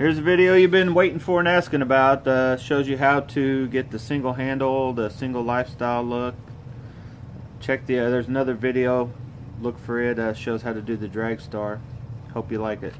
Here's a video you've been waiting for and asking about. Shows you how to get the single handle, the SyngleLyfeStyle look. Check there's another video. Look for it. Shows how to do the drag star. Hope you like it.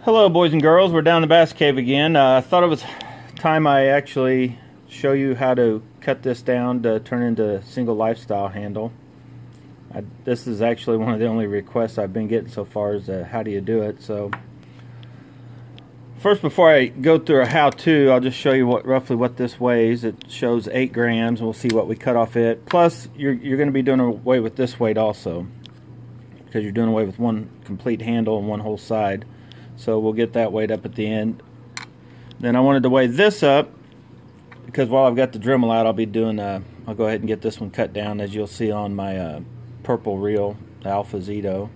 Hello, boys and girls. We're down the bass cave again. I thought it was time I actually show you how to cut this down to turn into SyngleLyfeStyle handle. This is actually one of the only requests I've been getting so far is how do you do it. So first, before I go through a how-to, I'll just show you roughly what this weighs. It shows 8 grams. We'll see what we cut off it. Plus, you're going to be doing away with this weight also, because you're doing away with one complete handle and one whole side. So we'll get that weight up at the end. Then I wanted to weigh this up, because while I've got the Dremel out, I'll be doing I'll go ahead and get this one cut down, as you'll see on my purple reel, the Alpha Zito.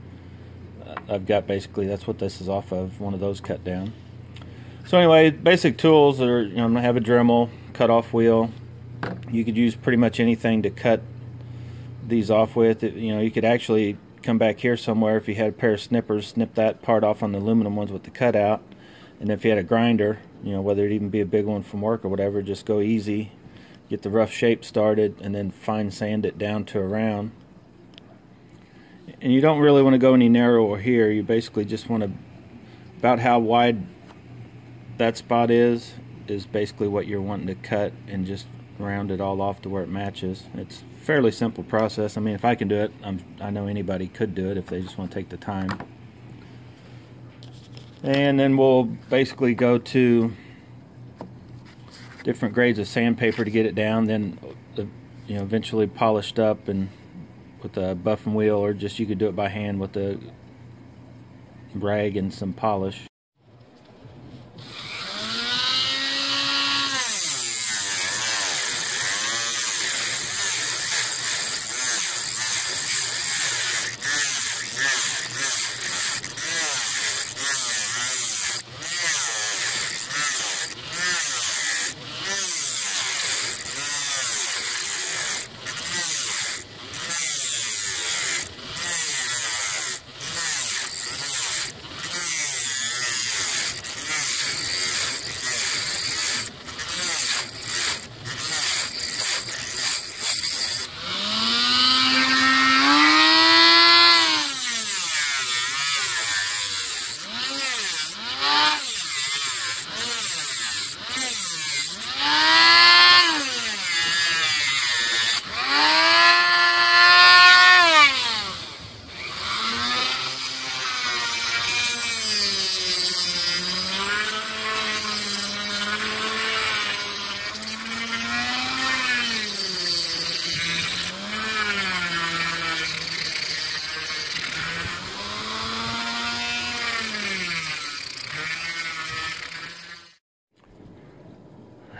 I've got basically, that's what this is off of, one of those cut down. So anyway, basic tools are, I'm going to have a Dremel, cut off wheel. You could use pretty much anything to cut these off with. You could actually come back here somewhere, if you had a pair of snippers, snip that part off on the aluminum ones with the cutout. And if you had a grinder, whether it even be a big one from work or whatever, just go easy, get the rough shape started, and then fine sand it down to a round. And you don't really want to go any narrower here. You basically just want to, about how wide that spot is basically what you're wanting to cut, and just round it all off to where it matches. It's a fairly simple process. I mean, if I can do it, I know anybody could do it if they just want to take the time. And then we'll basically go to different grades of sandpaper to get it down, then eventually polished up and with a buffing wheel, or just you could do it by hand with a rag and some polish.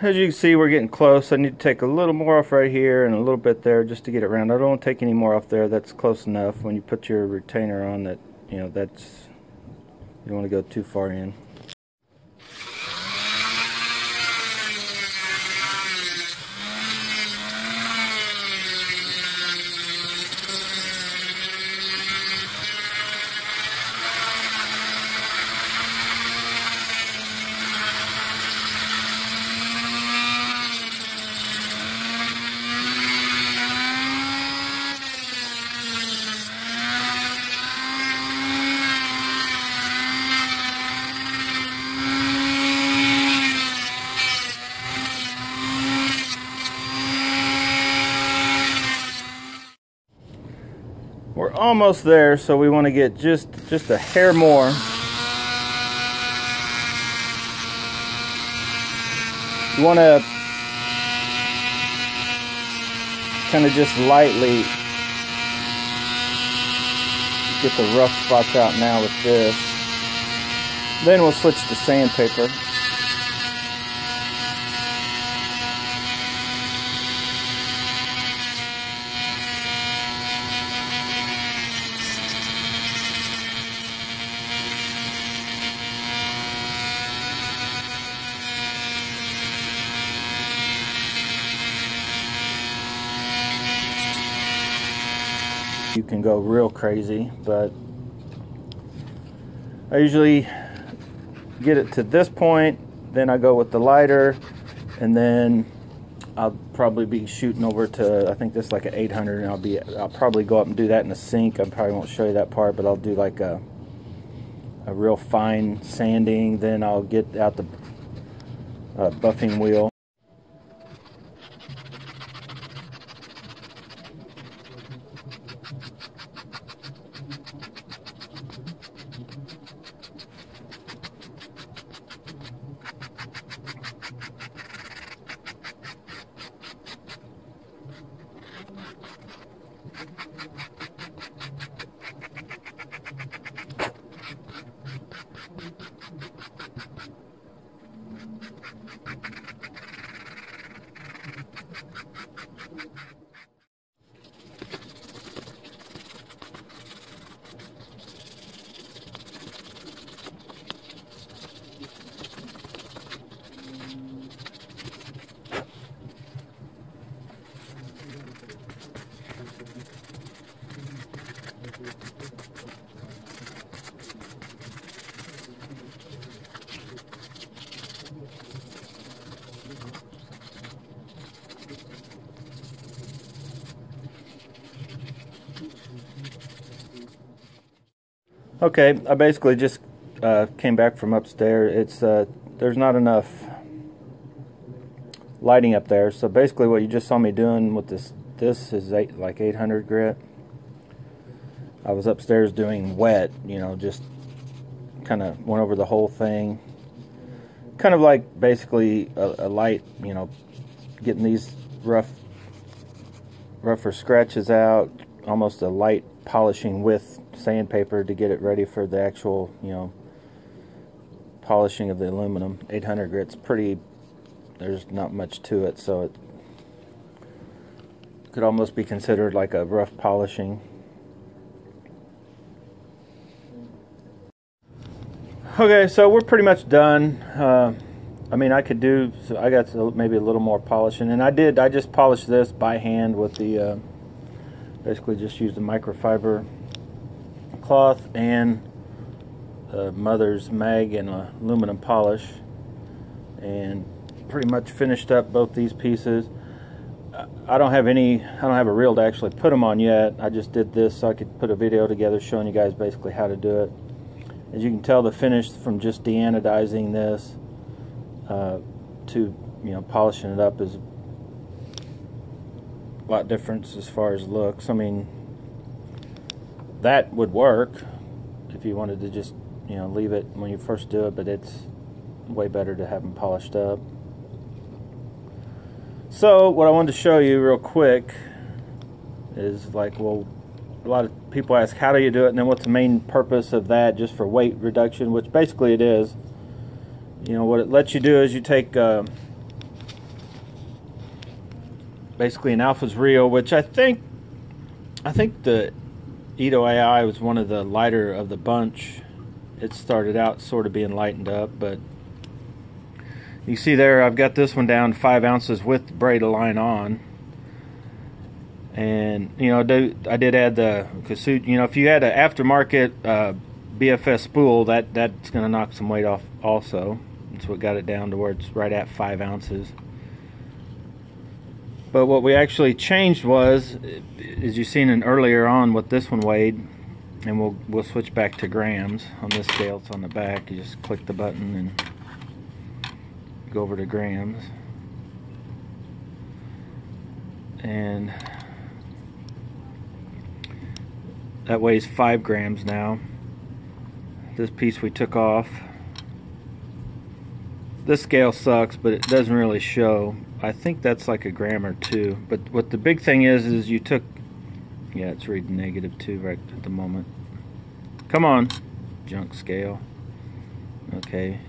As you can see, we're getting close. I need to take a little more off right here and a little bit there just to get it round. I don't want to take any more off there. That's close enough. When you put your retainer on, that that's, you don't want to go too far in. We're almost there, so we want to get just a hair more. You want to kind of just lightly get the rough spots out now with this. Then we'll switch to sandpaper. You can go real crazy, but I usually get it to this point, then I go with the lighter, and then I'll probably be shooting over to, I think this is like an 800, and I'll probably go up and do that in the sink. I probably won't show you that part, but I'll do like a real fine sanding. Then I'll get out the buffing wheel. Okay, I basically just came back from upstairs. It's there's not enough lighting up there, so basically what you just saw me doing with this is like 800 grit. I was upstairs doing wet, you know, just kind of went over the whole thing, kind of like basically a light, you know, getting these rougher scratches out, almost a light polishing with sandpaper to get it ready for the actual, you know, polishing of the aluminum. 800 grit's pretty, there's not much to it, so it could almost be considered like a rough polishing. Okay, so we're pretty much done. I mean, I could do, so I got maybe a little more polishing, and I just polished this by hand with the basically just used a microfiber cloth and Mother's mag and aluminum polish, and pretty much finished up both these pieces. I don't have a reel to actually put them on yet. I just did this so I could put a video together showing you guys basically how to do it. As you can tell, the finish from just deanodizing this to, you know, polishing it up is a lot different as far as looks. I mean, that would work if you wanted to just, you know, leave it when you first do it, but it's way better to have them polished up. So what I wanted to show you real quick is, like, well, a lot of people ask, how do you do it, and then what's the main purpose of that, just for weight reduction, which basically it is. You know, what it lets you do is you take basically an Alpha's reel, which I think the Ito AI was one of the lighter of the bunch. It started out sort of being lightened up, but you see there I've got this one down 5 ounces with braid line on. And, you know, I did add the Kasuchi. You know, if you had an aftermarket BFS spool, that's going to knock some weight off also. That's what got it down to where it's right at 5 ounces. But what we actually changed was, as you've seen earlier on what this one weighed, and we'll switch back to grams on this scale. It's on the back. You just click the button and go over to grams. And that weighs 5 grams now. This piece we took off. This scale sucks, but it doesn't really show. I think that's like a gram or 2. But what the big thing is you took, yeah, it's reading -2 right at the moment. Come on, junk scale. Okay.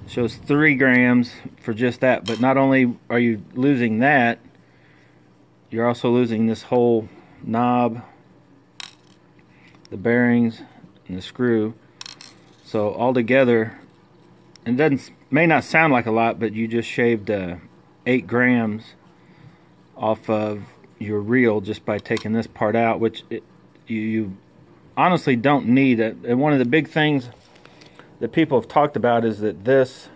Shows 3 grams for just that, but not only are you losing that, you're also losing this whole knob, the bearings, and the screw. So altogether, and it may not sound like a lot, but you just shaved 8 grams off of your reel just by taking this part out, which you honestly don't need it. And one of the big things that people have talked about is that this,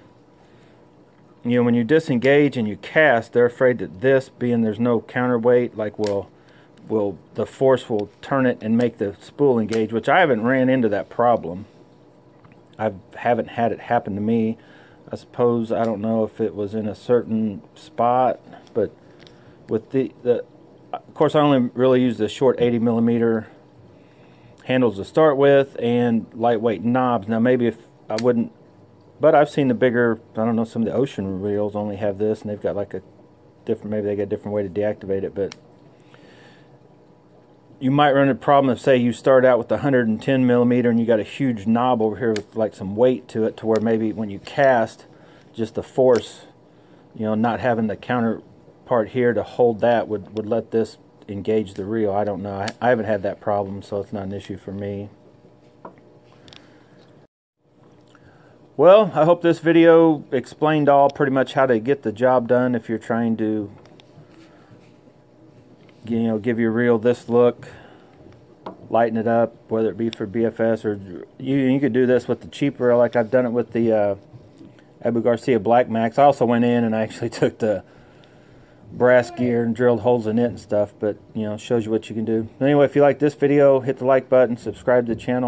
you know, when you disengage and you cast, they're afraid that this, being there's no counterweight, like the force will turn it and make the spool engage, which I haven't ran into that problem. I haven't had it happen to me. I suppose, I don't know if it was in a certain spot, but with the of course I only really use the short 80mm handles to start with and lightweight knobs. Now maybe if I wouldn't, but I've seen the bigger, I don't know, some of the ocean reels only have this, and they've got like a different, maybe they got a different way to deactivate it. But you might run into a problem if, say, you start out with 110mm and you got a huge knob over here with like some weight to it, to where maybe when you cast, just the force, you know, not having the counter part here to hold that would let this engage the reel. I don't know. I haven't had that problem, so it's not an issue for me. Well, I hope this video explained all pretty much how to get the job done if you're trying to, you know, give your reel this look, lighten it up, whether it be for BFS or you could do this with the cheap reel, like I've done it with the Abu Garcia Black Max. I also went in and I actually took the brass gear and drilled holes in it and stuff, but you know, shows you what you can do. Anyway, if you like this video, hit the like button, subscribe to the channel.